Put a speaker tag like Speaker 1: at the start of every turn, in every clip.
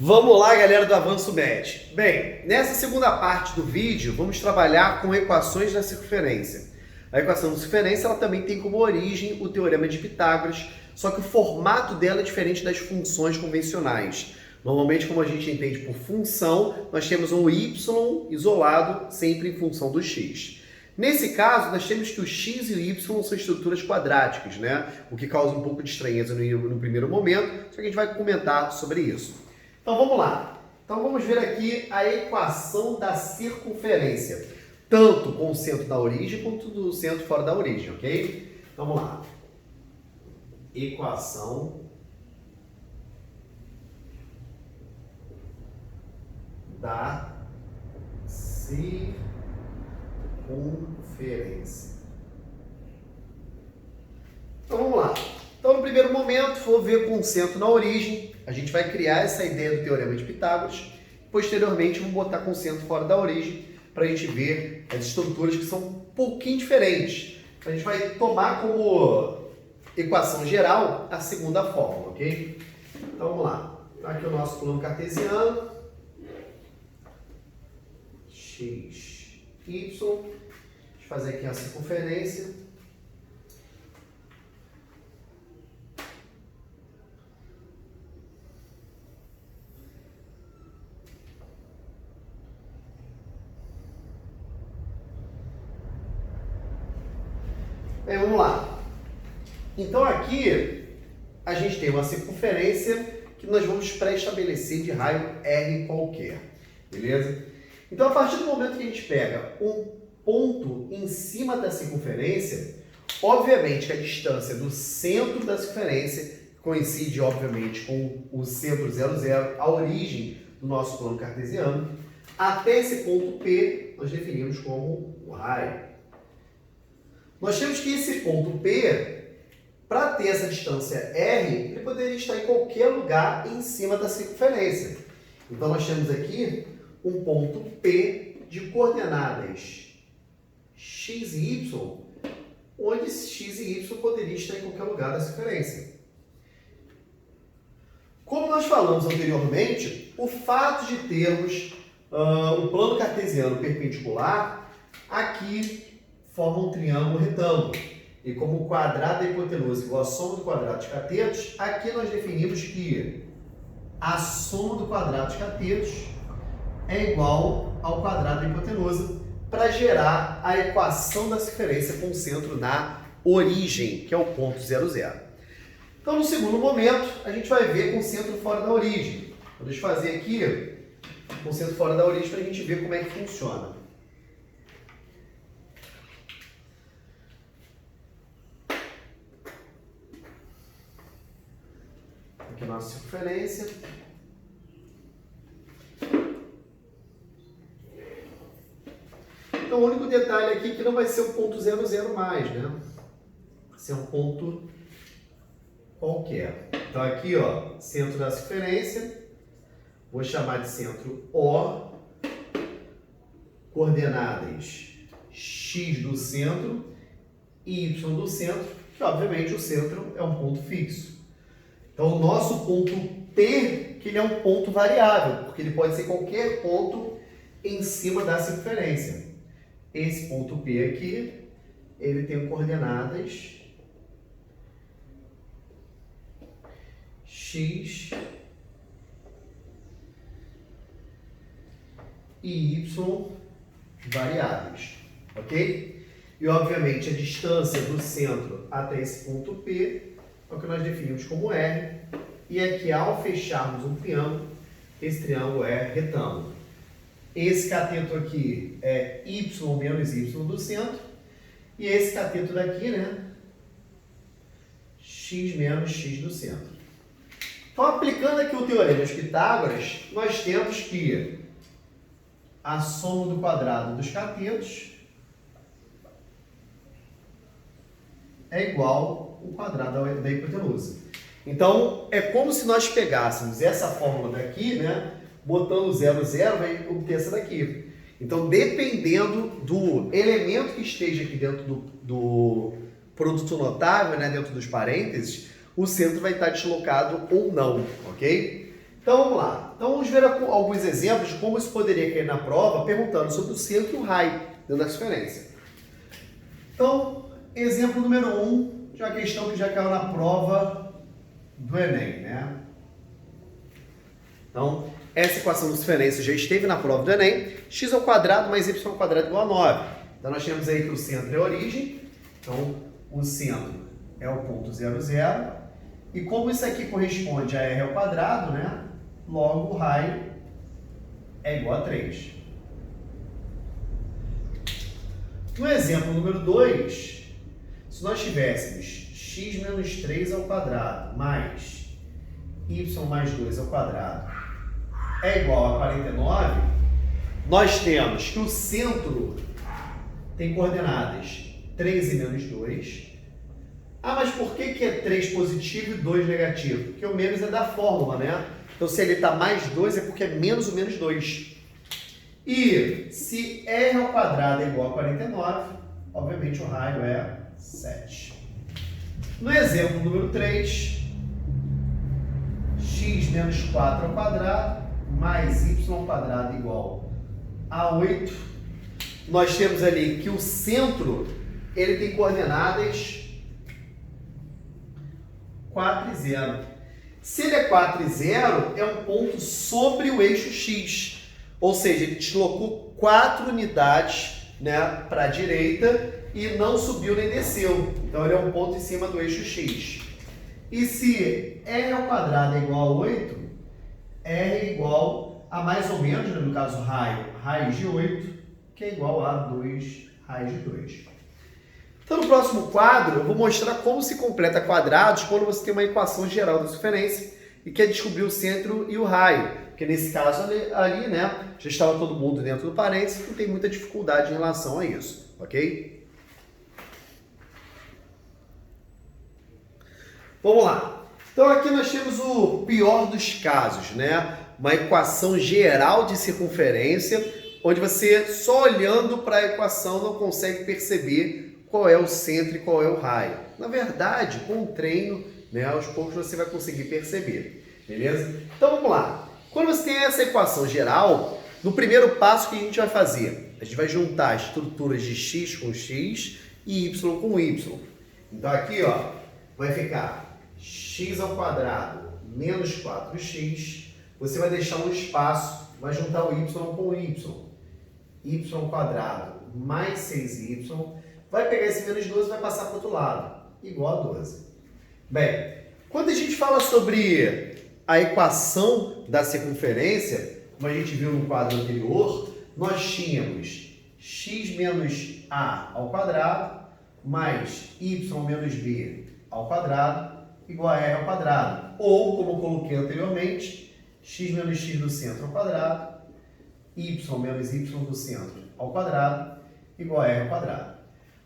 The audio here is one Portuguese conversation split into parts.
Speaker 1: Vamos lá, galera do Avanço Med. Bem, nessa segunda parte do vídeo, vamos trabalhar com equações da circunferência. A equação da circunferência ela também tem como origem o Teorema de Pitágoras, só que o formato dela é diferente das funções convencionais. Normalmente, como a gente entende por função, nós temos um y isolado sempre em função do x. Nesse caso, nós temos que o x e o y são estruturas quadráticas, né? O que causa um pouco de estranheza no primeiro momento, só que a gente vai comentar sobre isso. Então vamos lá. Então vamos ver aqui a equação da circunferência, tanto com o centro da origem quanto do centro fora da origem, ok? Então vamos lá. Equação da circunferência. Então vamos lá. Então no primeiro momento, vou ver com o centro na origem, a gente vai criar essa ideia do Teorema de Pitágoras. Posteriormente, vamos botar com o centro fora da origem para a gente ver as estruturas que são um pouquinho diferentes. A gente vai tomar como equação geral a segunda fórmula, ok? Então vamos lá. Aqui o nosso plano cartesiano. X, Y. Deixa eu fazer aqui a circunferência. Bem, vamos lá. Então aqui a gente tem uma circunferência que nós vamos pré-estabelecer de raio R qualquer, beleza? Então a partir do momento que a gente pega um ponto em cima da circunferência, obviamente que a distância do centro da circunferência coincide obviamente com o centro 0,0, a origem do nosso plano cartesiano, até esse ponto P nós definimos como o raio. Nós temos que esse ponto P, para ter essa distância R, ele poderia estar em qualquer lugar em cima da circunferência. Então nós temos aqui um ponto P de coordenadas x e y, onde x e y poderia estar em qualquer lugar da circunferência. Como nós falamos anteriormente, o fato de termos um plano cartesiano perpendicular, aqui forma um triângulo retângulo. E como o quadrado da hipotenusa é igual à soma do quadrado dos catetos, aqui nós definimos que a soma do quadrado dos catetos é igual ao quadrado da hipotenusa para gerar a equação da circunferência com o centro na origem, que é o ponto 0,0. Então, no segundo momento, a gente vai ver com o centro fora da origem. Deixa eu fazer aqui com o centro fora da origem para a gente ver como é que funciona. Aqui a nossa circunferência. Então, o único detalhe aqui é que não vai ser o ponto 0,0 mais, né? Vai ser um ponto qualquer. Então, aqui, ó, centro da circunferência. Vou chamar de centro O. Coordenadas x do centro e y do centro, que obviamente o centro é um ponto fixo. Então, o nosso ponto P, que ele é um ponto variável, porque ele pode ser qualquer ponto em cima da circunferência. Esse ponto P aqui, ele tem coordenadas x e y variáveis, ok? E, obviamente, a distância do centro até esse ponto P é o que nós definimos como R, e aqui, ao fecharmos um triângulo, esse triângulo é retângulo. Esse cateto aqui é y menos y do centro, e esse cateto daqui, né, x menos x do centro. Então, aplicando aqui o Teorema de Pitágoras, nós temos que a soma do quadrado dos catetos é igual ao quadrado da hipotenusa. Então, é como se nós pegássemos essa fórmula daqui, né, botando 0,0, vai obter essa daqui. Então, dependendo do elemento que esteja aqui dentro do produto notável, né, dentro dos parênteses, o centro vai estar deslocado ou não, ok? Então vamos lá. Então vamos ver alguns exemplos de como isso poderia cair na prova, perguntando sobre o centro e o raio dentro da diferença. Então, exemplo número 1, de uma questão que já caiu na prova do Enem, né? Então, essa equação de diferença já esteve na prova do Enem, x ao quadrado mais y ao quadrado igual a 9. Então nós temos aí que o centro é a origem, então o centro é o ponto 0, 0. E como isso aqui corresponde a r ao quadrado, né? Logo o raio é igual a 3. No exemplo número 2, se nós tivéssemos x menos 3 ao quadrado mais y mais 2 ao quadrado é igual a 49, nós temos que o centro tem coordenadas 3 e menos 2. Ah, mas por que é 3 positivo e 2 negativo? Porque o menos é da fórmula, né? Então, se ele está mais 2, é porque é menos o menos 2. E se r ao quadrado é igual a 49, obviamente o raio é 7. No exemplo número 3, x menos 4 ao quadrado mais y ao quadrado igual a 8. Nós temos ali que o centro ele tem coordenadas 4 e 0. Se ele é 4 e 0, é um ponto sobre o eixo x. Ou seja, ele deslocou 4 unidades, né, para a direita e não subiu nem desceu. Então ele é um ponto em cima do eixo x. E se r ao quadrado é igual a 8, r é igual a mais ou menos, no caso raiz de 8, que é igual a 2 raiz de 2. Então, no próximo quadro, eu vou mostrar como se completa quadrados quando você tem uma equação geral da diferença e quer descobrir o centro e o raio. Porque nesse caso ali, né, já estava todo mundo dentro do parênteses, não tem muita dificuldade em relação a isso, ok? Vamos lá. Então, aqui nós temos o pior dos casos, né? Uma equação geral de circunferência, onde você, só olhando para a equação, não consegue perceber qual é o centro e qual é o raio. Na verdade, com o treino, né, aos poucos você vai conseguir perceber, beleza? Então vamos lá. Quando você tem essa equação geral, no primeiro passo, o que a gente vai fazer? A gente vai juntar as estruturas de x com x e y com y. Então aqui, ó, vai ficar x ao quadrado menos 4x. Você vai deixar um espaço, vai juntar o y com o y ao quadrado mais 6y. Vai pegar esse menos 12 e vai passar para o outro lado, igual a 12. Bem, quando a gente fala sobre a equação da circunferência, como a gente viu no quadro anterior, nós tínhamos x menos a ao quadrado mais y menos b ao quadrado igual a r ao quadrado. Ou, como eu coloquei anteriormente, x menos x do centro ao quadrado, y menos y do centro ao quadrado igual a r ao quadrado.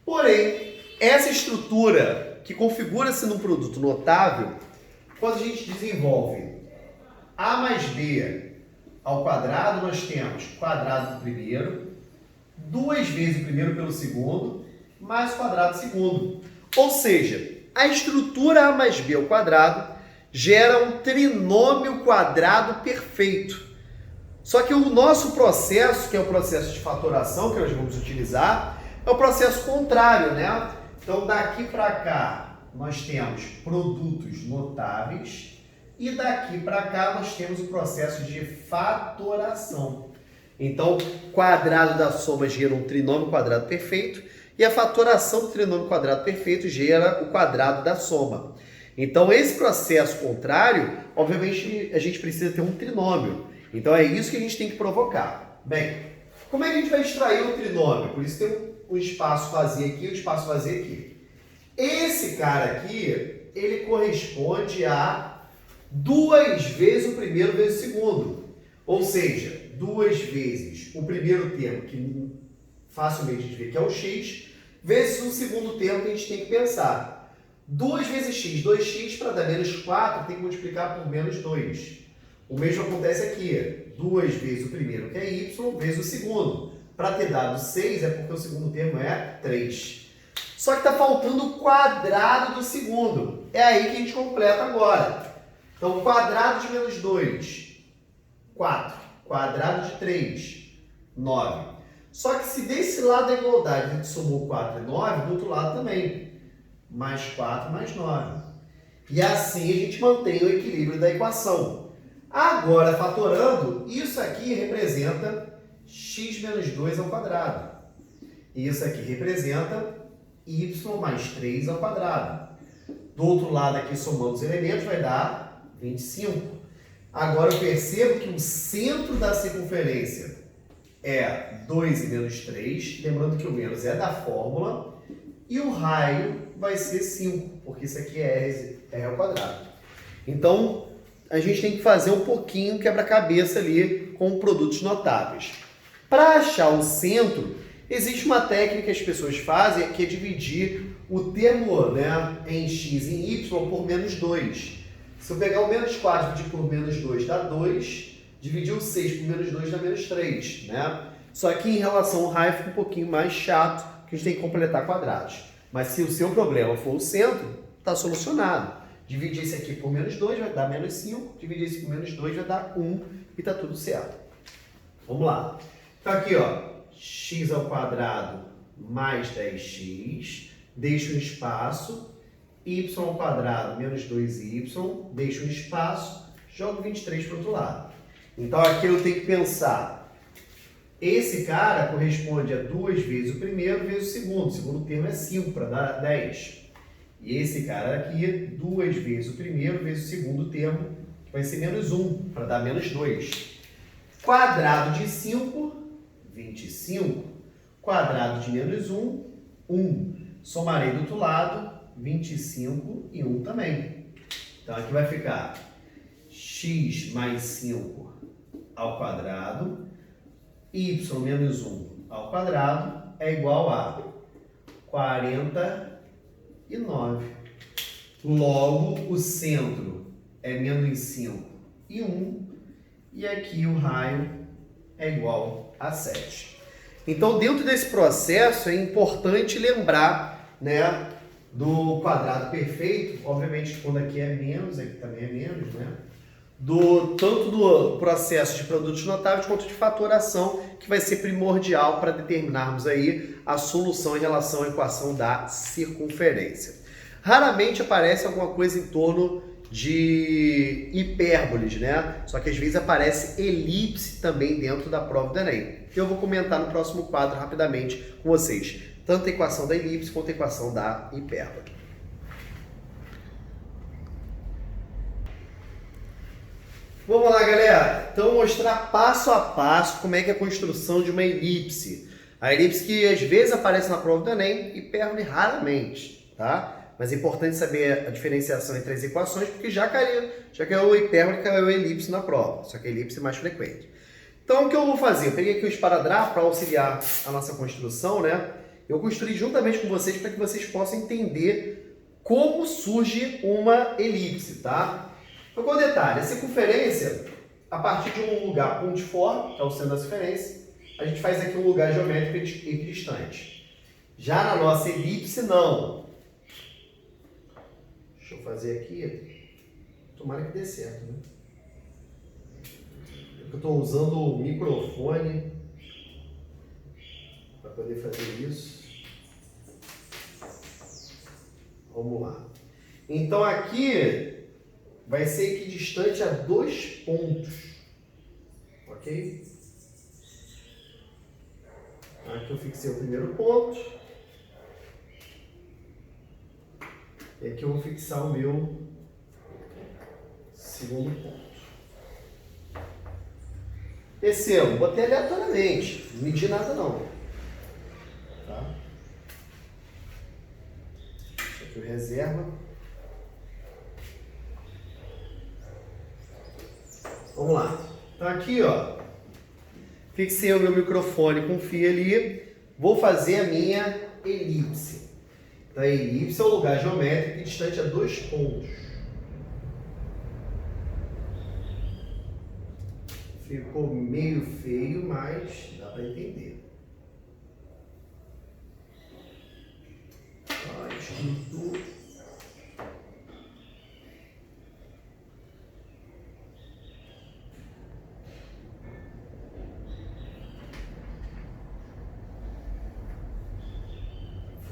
Speaker 1: Porém, essa estrutura que configura-se num produto notável, quando a gente desenvolve a mais b ao quadrado, nós temos quadrado do primeiro, 2 vezes o primeiro pelo segundo, mais o quadrado do segundo. Ou seja, a estrutura a mais b ao quadrado gera um trinômio quadrado perfeito. Só que o nosso processo, que é o processo de fatoração que nós vamos utilizar, é o processo contrário, né? Então, daqui para cá, nós temos produtos notáveis e daqui para cá nós temos o processo de fatoração. Então, quadrado da soma gera um trinômio quadrado perfeito e a fatoração do trinômio quadrado perfeito gera o quadrado da soma. Então, esse processo contrário, obviamente, a gente precisa ter um trinômio. Então, é isso que a gente tem que provocar. Bem, como é que a gente vai extrair o trinômio? Por isso tem um espaço vazio aqui e um espaço vazio aqui. Esse cara aqui, ele corresponde a 2 vezes o primeiro vezes o segundo. Ou seja, 2 vezes o primeiro termo, que facilmente a gente vê que é o x, vezes o segundo termo que a gente tem que pensar. 2 vezes x, 2x, para dar menos 4, tem que multiplicar por menos 2. O mesmo acontece aqui. 2 vezes o primeiro, que é y, vezes o segundo. Para ter dado 6, é porque o segundo termo é 3. Só que está faltando o quadrado do segundo. É aí que a gente completa agora. Então, quadrado de menos 2 4. Quadrado de 3, 9. Só que se desse lado da igualdade a gente somou 4 e 9, do outro lado também. Mais 4 mais 9. E assim a gente mantém o equilíbrio da equação. Agora, fatorando, isso aqui representa x menos 2 ao quadrado. Isso aqui representa y mais 3 ao quadrado. Do outro lado aqui, somando os elementos, vai dar 25. Agora eu percebo que o centro da circunferência é 2 e menos 3. Lembrando que o menos é da fórmula. E o raio vai ser 5, porque isso aqui é r ao quadrado. Então, a gente tem que fazer um pouquinho quebra-cabeça ali com produtos notáveis. Para achar o centro, existe uma técnica que as pessoas fazem, que é dividir o termo, né, em x e em y por menos 2. Se eu pegar o menos 4 e dividir por menos 2 dá 2, dividir o 6 por menos 2 dá menos 3. Né? Só que em relação ao raio fica um pouquinho mais chato, que a gente tem que completar quadrados. Mas se o seu problema for o centro, está solucionado. Dividir esse aqui por menos 2 vai dar menos 5, dividir esse por menos 2 vai dar 1 e está tudo certo. Vamos lá. Então aqui, ó, x ao quadrado mais 10x, deixa um espaço, y ao quadrado menos 2y, deixa um espaço, jogo 23 para o outro lado. Então aqui eu tenho que pensar, esse cara corresponde a 2 vezes o primeiro vezes o segundo. O segundo termo é 5 para dar 10. E esse cara aqui, 2 vezes o primeiro vezes o segundo termo, que vai ser menos 1 para dar menos 2. Quadrado de 5, 25. Quadrado de menos 1, 1. Somarei do outro lado, 25 e 1 também. Então aqui vai ficar x mais 5 ao quadrado, y menos 1 ao quadrado é igual a 49. Logo, o centro é menos 5 e 1, e aqui o raio é igual a 7. Então, dentro desse processo, é importante lembrar, né, do quadrado perfeito. Obviamente, quando aqui é menos, aqui também é menos, né? Tanto do processo de produtos notáveis quanto de fatoração, que vai ser primordial para determinarmos aí a solução em relação à equação da circunferência. Raramente aparece alguma coisa em torno de hipérboles, né? Só que às vezes aparece elipse também dentro da prova do Enem. Eu vou comentar no próximo quadro rapidamente com vocês, tanto a equação da elipse quanto a equação da hipérbole. Vamos lá, galera. Então, mostrar passo a passo como é que é a construção de uma elipse. A elipse que às vezes aparece na prova do Enem, hipérbole raramente, tá? Mas é importante saber a diferenciação entre as equações, porque já caiu hipérbole e caiu elipse na prova, só que a elipse é mais frequente. Então, o que eu vou fazer? Eu peguei aqui o esparadrapo para auxiliar a nossa construção, né? Eu construí juntamente com vocês para que vocês possam entender como surge uma elipse, tá? Então, qual o detalhe? A circunferência, a partir de um lugar pontiforme, que é o centro da circunferência, a gente faz aqui um lugar geométrico equidistante. Já na nossa elipse, não. Deixa eu fazer aqui. Tomara que dê certo, né? Eu estou usando o microfone para poder fazer isso. Vamos lá. Então, aqui vai ser equidistante a 2 pontos, ok? Aqui eu fixei o primeiro ponto. E aqui eu vou fixar o meu segundo ponto. Percebo, botei aleatoriamente, não medi nada não. Tá? Deixa aqui o reserva. Vamos lá. Então aqui, ó, fixei o meu microfone com fio ali, vou fazer a minha elipse. Então a elipse é o lugar geométrico distante a 2 pontos. Ficou meio feio, mas dá para entender. Escrito.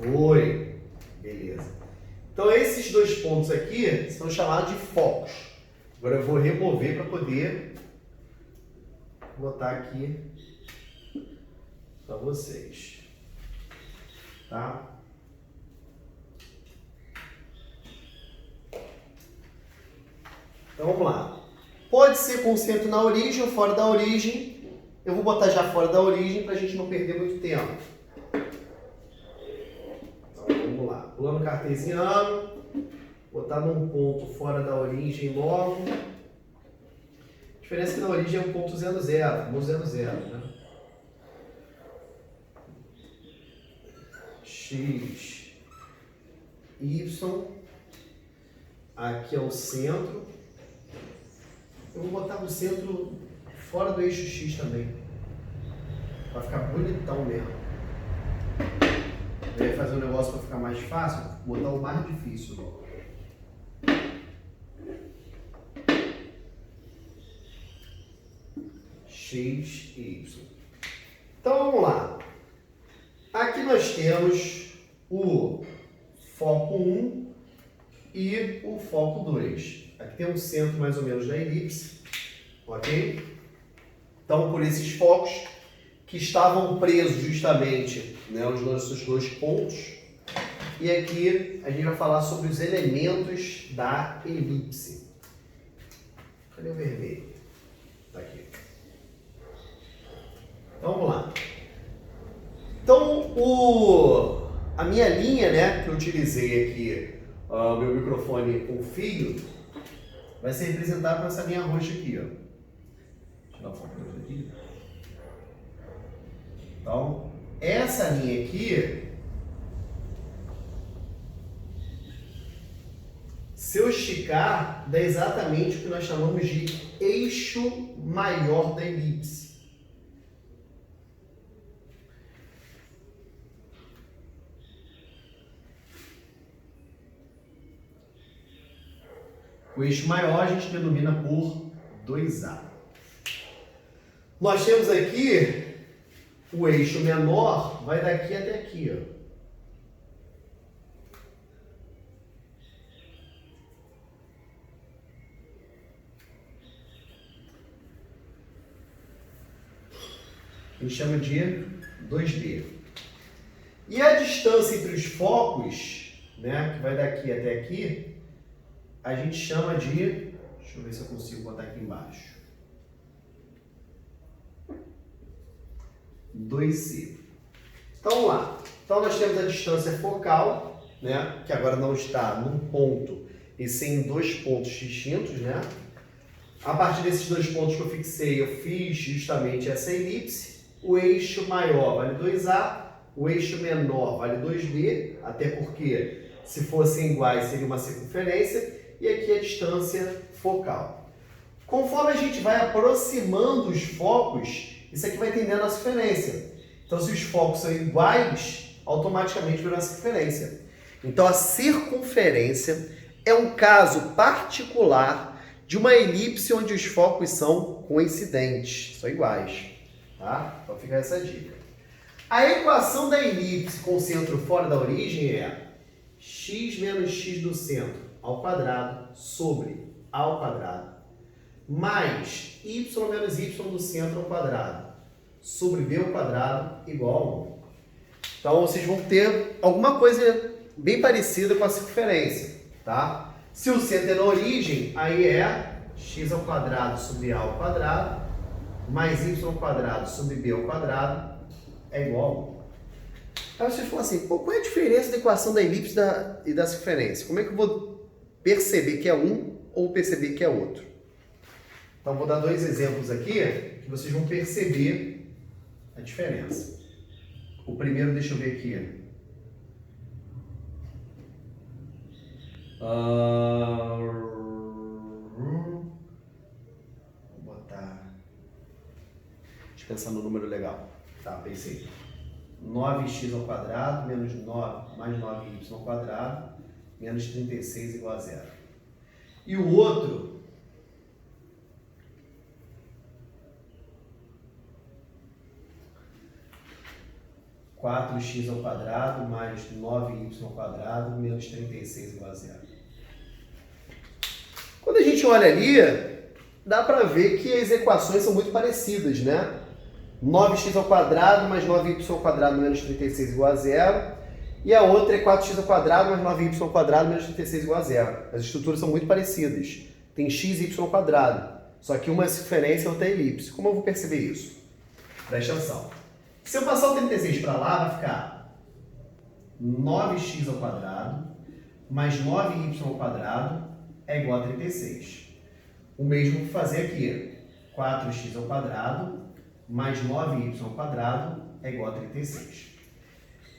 Speaker 1: Foi. Beleza. Então, esses dois pontos aqui são chamados de focos. Agora eu vou remover para poder botar aqui para vocês. Tá? Então, vamos lá. Pode ser com centro na origem ou fora da origem. Eu vou botar já fora da origem para a gente não perder muito tempo. Então, vamos lá. Plano cartesiano. Botar num ponto fora da origem logo. A diferença é que na origem é um ponto 0, 0. No 0, 0, né? X, Y. Aqui é o centro. Eu vou botar o centro fora do eixo X também. Vai ficar bonitão mesmo. Eu ia fazer um negócio para ficar mais fácil, vou botar o mais difícil logo. X e Y. Então vamos lá. Aqui nós temos o foco 1 e o foco 2. Aqui tem um centro mais ou menos da elipse, ok? Então, por esses focos que estavam presos justamente, né, os nossos dois pontos. E aqui a gente vai falar sobre os elementos da elipse. Cadê o vermelho? Tá aqui. Então, vamos lá. Então, a minha linha, né, que eu utilizei aqui, o meu microfone com fio, vai ser representado por essa linha roxa aqui, ó. Deixa eu dar um foco aqui. Então, essa linha aqui, se eu esticar, dá exatamente o que nós chamamos de eixo maior da elipse. O eixo maior a gente denomina por 2A. Nós temos aqui o eixo menor, vai daqui até aqui, ó. A gente chama de 2B. E a distância entre os focos, né, que vai daqui até aqui, a gente chama de... Deixa eu ver se eu consigo botar aqui embaixo. 2C. Então, vamos lá. Então, nós temos a distância focal, né, que agora não está num ponto, e sim em dois pontos distintos, né? A partir desses dois pontos que eu fixei, eu fiz justamente essa elipse. O eixo maior vale 2A, o eixo menor vale 2B, até porque se fossem iguais seria uma circunferência, e aqui a distância focal. Conforme a gente vai aproximando os focos, isso aqui vai tendendo a circunferência. Então, se os focos são iguais, automaticamente vira uma circunferência. Então, a circunferência é um caso particular de uma elipse onde os focos são coincidentes, são iguais. Tá? Então, fica essa dica. A equação da elipse com o centro fora da origem é x menos x do centro ao quadrado sobre a ao quadrado mais y menos y do centro ao quadrado sobre b ao quadrado igual a 1. Então, vocês vão ter alguma coisa bem parecida com a circunferência, tá? Se o centro é na origem, aí é x ao quadrado sobre a ao quadrado mais y ao quadrado sobre b ao quadrado é igual a 1. Aí vocês falam assim, pô, qual é a diferença da equação da elipse e da circunferência? Como é que eu vou perceber que é um ou perceber que é outro? Então, vou dar dois exemplos aqui que vocês vão perceber a diferença. O primeiro, deixa eu ver aqui. Vou botar... Deixa eu pensar no número legal. Tá, pensei. 9x ao quadrado menos 9 mais 9y ao quadrado menos 36 igual a 0. E o outro... 4x ao quadrado mais 9y ao quadrado menos 36 igual a zero. Quando a gente olha ali, dá para ver que as equações são muito parecidas, né? 9x ao quadrado mais 9y ao quadrado menos 36 igual a zero. E a outra é 4x ao quadrado mais 9y ao quadrado menos 36 igual a zero. As estruturas são muito parecidas. Tem x e y ao quadrado. Só que uma é circunferência e outra é elipse. Como eu vou perceber isso? Presta atenção. Se eu passar o 36 para lá, vai ficar 9x ao quadrado mais 9y ao quadrado é igual a 36. O mesmo que fazer aqui. 4x ao quadrado mais 9y ao quadrado é igual a 36.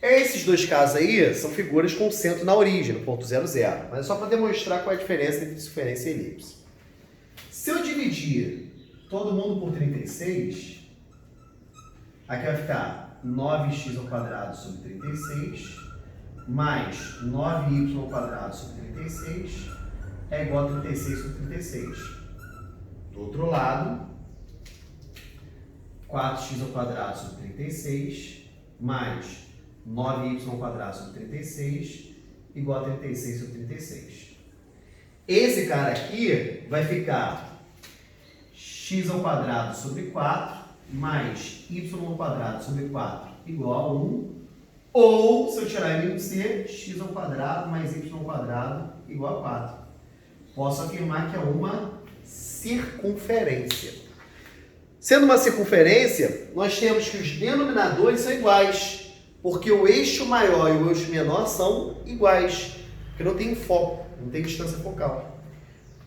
Speaker 1: Esses dois casos aí são figuras com centro na origem, no ponto 0, 0. Mas é só para demonstrar qual é a diferença entre circunferência e elipse. Se eu dividir todo mundo por 36, aqui vai ficar 9x ao quadrado sobre 36 mais 9y ao quadrado sobre 36 é igual a 36 sobre 36. Do outro lado, 4x ao quadrado sobre 36 mais 9y ao quadrado sobre 36 igual a 36 sobre 36. Esse cara aqui vai ficar x ao quadrado sobre 4 mais y ao quadrado sobre 4 igual a 1. Ou, se eu tirar MC, x ao quadrado mais y ao quadrado igual a 4. Posso afirmar que é uma circunferência. Sendo uma circunferência, nós temos que os denominadores são iguais, porque o eixo maior e o eixo menor são iguais, porque não tem foco, não tem distância focal,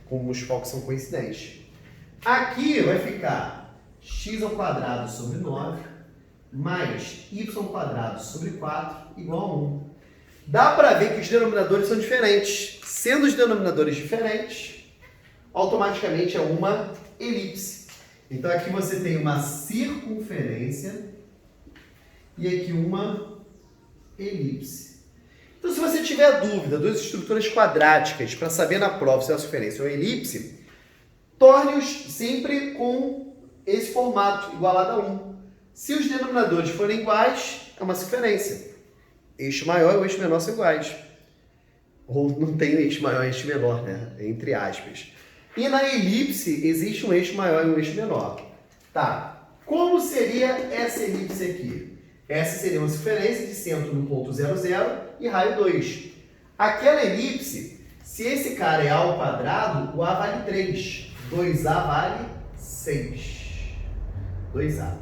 Speaker 1: como os focos são coincidentes. Aqui vai ficar x ao quadrado sobre 9 mais y ao quadrado sobre 4 igual a 1. Dá para ver que os denominadores são diferentes. Sendo os denominadores diferentes, automaticamente é uma elipse. Então aqui você tem uma circunferência e aqui uma elipse. Então se você tiver dúvida das estruturas quadráticas para saber na prova se é uma circunferência ou elipse, torne-os sempre com esse formato, igualado a 1. Se os denominadores forem iguais, é uma circunferência. Eixo maior e o eixo menor são iguais. Ou não tem eixo maior e eixo menor, né? Entre aspas. E na elipse existe um eixo maior e um eixo menor. Tá. Como seria essa elipse aqui? Essa seria uma circunferência de centro no ponto 0, 0 e raio 2. Aquela elipse, se esse cara é A ao quadrado, o A vale 3. 2A vale 6. 2A.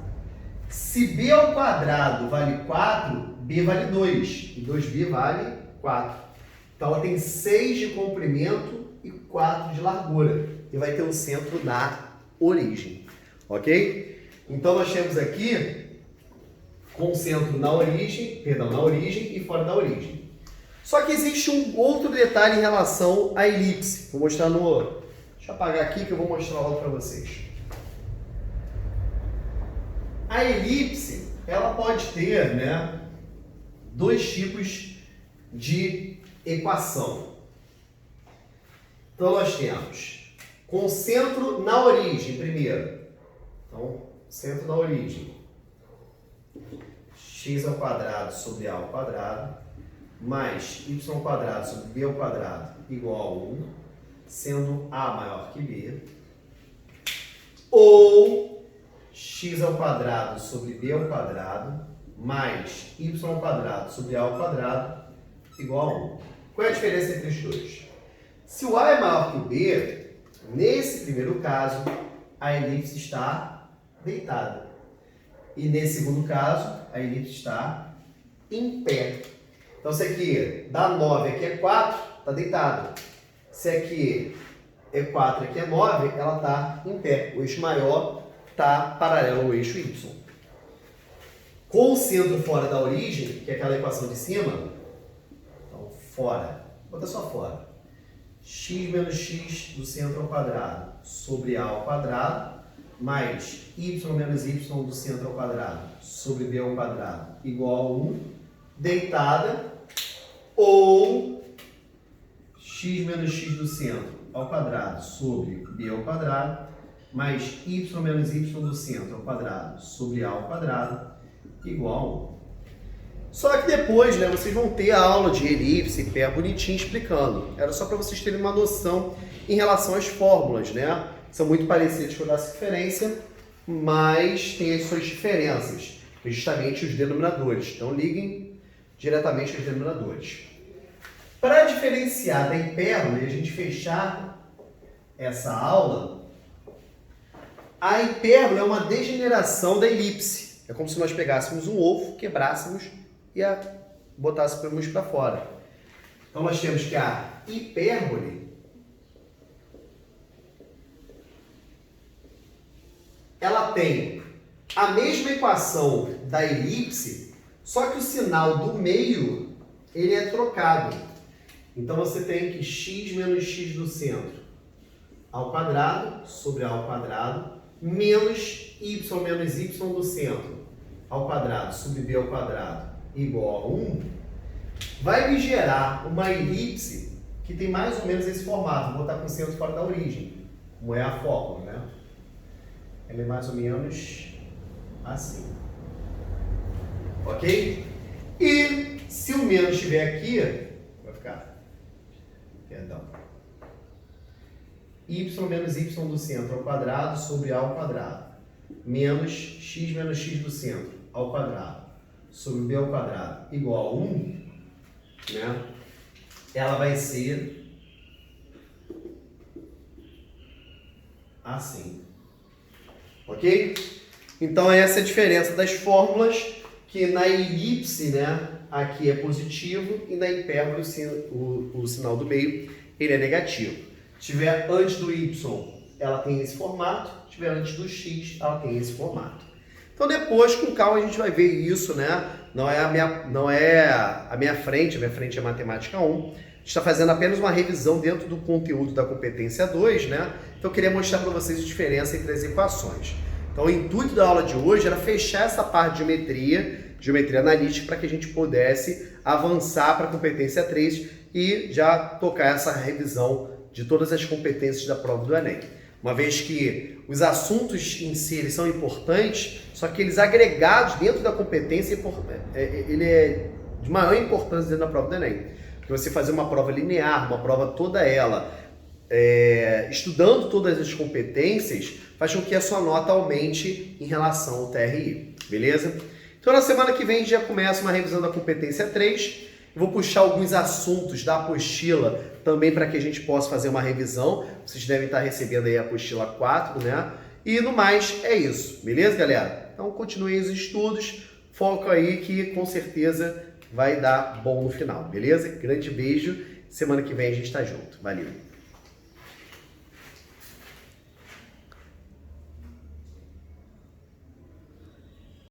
Speaker 1: Se B ao quadrado vale 4, B vale 2. E 2B vale 4. Então ela tem 6 de comprimento e 4 de largura. E vai ter um centro na origem. Ok? Então nós temos aqui com centro na origem, e fora da origem. Só que existe um outro detalhe em relação à elipse. Vou mostrar no... Deixa eu apagar aqui que eu vou mostrar logo para vocês. A elipse, ela pode ter, né, dois tipos de equação. Então nós temos com centro na origem primeiro. Então, centro na origem. X ao quadrado sobre A ao quadrado mais y ao quadrado sobre B ao quadrado igual a 1, sendo A maior que B. Ou x ao quadrado sobre b ao quadrado mais y ao quadrado sobre a ao quadrado igual a 1. Qual é a diferença entre os dois? Se o a é maior que o b, nesse primeiro caso, a elipse está deitada. E nesse segundo caso, a elipse está em pé. Então, se aqui dá 9, aqui é 4, está deitada. Se aqui é 4, aqui é 9, ela está em pé. O eixo maior está paralelo ao eixo y. Com o centro fora da origem, que é aquela equação de cima, então fora, bota só fora. X menos x do centro ao quadrado sobre a ao quadrado mais y menos y do centro ao quadrado sobre b ao quadrado igual a 1, deitada, ou x menos x do centro ao quadrado sobre b ao quadrado mais y menos y do centro ao quadrado sobre a ao quadrado igual a 1. Só que depois, né, vocês vão ter a aula de elipse, pé bonitinho explicando. Era só para vocês terem uma noção em relação às fórmulas, né? São muito parecidas com a da circunferência, mas tem as suas diferenças, justamente os denominadores. Então liguem diretamente aos denominadores. Para diferenciar da hipérbole e a gente fechar essa aula, a hipérbole é uma degeneração da elipse. É como se nós pegássemos um ovo, quebrássemos e botássemos para fora. Então nós temos que a hipérbole ela tem a mesma equação da elipse, só que o sinal do meio ele é trocado. Então você tem que x menos x do centro ao quadrado sobre a ao quadrado menos y do centro ao quadrado sobre b ao quadrado igual a 1, vai me gerar uma elipse que tem mais ou menos esse formato. Vou botar com o centro fora da origem, como é a fórmula, né? Ela é mais ou menos assim. Ok? E se o menos estiver aqui, vai ficar, perdão, y menos y do centro ao quadrado sobre a ao quadrado menos x do centro ao quadrado sobre b ao quadrado igual a 1, né? Ela vai ser assim. Ok? Então essa é a diferença das fórmulas, que na elipse, né, aqui é positivo e na hipérbole o sinal do meio ele é negativo. Se tiver antes do y, ela tem esse formato. Se tiver antes do x, ela tem esse formato. Então depois, com calma, a gente vai ver isso, né? Não é a minha frente é matemática 1. A gente está fazendo apenas uma revisão dentro do conteúdo da competência 2, né? Então eu queria mostrar para vocês a diferença entre as equações. Então o intuito da aula de hoje era fechar essa parte de geometria analítica, para que a gente pudesse avançar para a competência 3 e já tocar essa revisão de todas as competências da prova do Enem. Uma vez que os assuntos em si eles são importantes, só que eles agregados dentro da competência, ele é de maior importância dentro da prova do Enem. Porque você fazer uma prova linear, uma prova toda ela, estudando todas as competências, faz com que a sua nota aumente em relação ao TRI, beleza? Então na semana que vem a gente já começa uma revisão da competência 3, eu vou puxar alguns assuntos da apostila também para que a gente possa fazer uma revisão. Vocês devem estar recebendo aí a apostila 4, né? E no mais é isso, beleza, galera? Então continuem os estudos, foco aí que com certeza vai dar bom no final, beleza? Grande beijo, semana que vem a gente tá junto. Valeu!